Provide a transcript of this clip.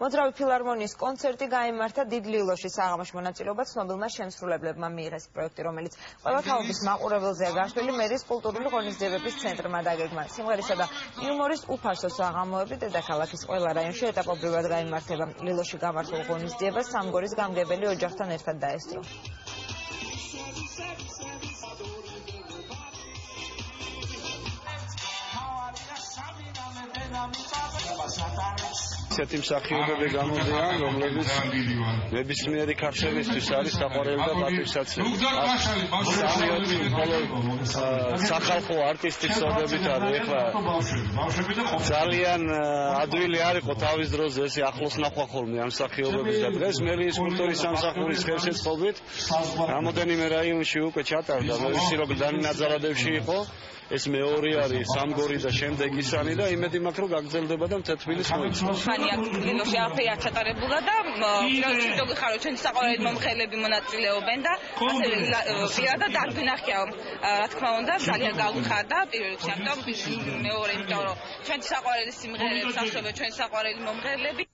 მოძრავი ფილარმონიის კონცერტი გაიმართა დიდ ლილოში. საღამოში მონაწილეობა ცნობილმა შემსრულებლებმა მიიღეს. პროექტი, რომელიც ყველა თაობის მაყურებელზეა გაშლილი, მერის კულტურული ღონისძიებების ცენტრმა დაგეგმა. სიმღერისა და იუმორის უფასო საღამოები დედაქალაქის ყველა რაიონში ეტაპობრივად გაიმართება. ლილოში გამართულ ღონისძიებას სამგორის გამგებელი ოჯახთან ერთად დაესწრო. ისეთი მსახიობები გამოდიან, რომლებიც ნებისმიერი ქართველისთვის არის საყვარელი და პატივსაცემი. სახალხო არტისტის წოდებით არის. ეხლა ძალიან ადვილი არ იყო თავის დროზე ესე ახლოს ნახვა ხოლმე ამ მსახიობების და დღეს მერის კულტურის სამსახურის ხელშეწყობით რამოდენიმე რაიონში უკვე ჩატარდა. მოვიცი რომ დანაძალადებში იყო. ეს მეორე არის სამგორი და შემდეგ ისანი და იმედი მაქვს რომ გაგრძელდება და თეთრილის მოიცვა. ხანია ლილოში არაფერი არ ჩატარებულა და ფილმში ხარო ჩვენი საყვარელი მომღერლები მონაწილეობენ და ასევე პირადად დაგვინახია რა თქმა უნდა ძალიან გავუხარდა პირველ რიგში ამიტომ მეორე იმიტომ რომ ჩვენი საყვარელი სიმღერებს ახსოვე ჩვენი საყვარელი მომღერლები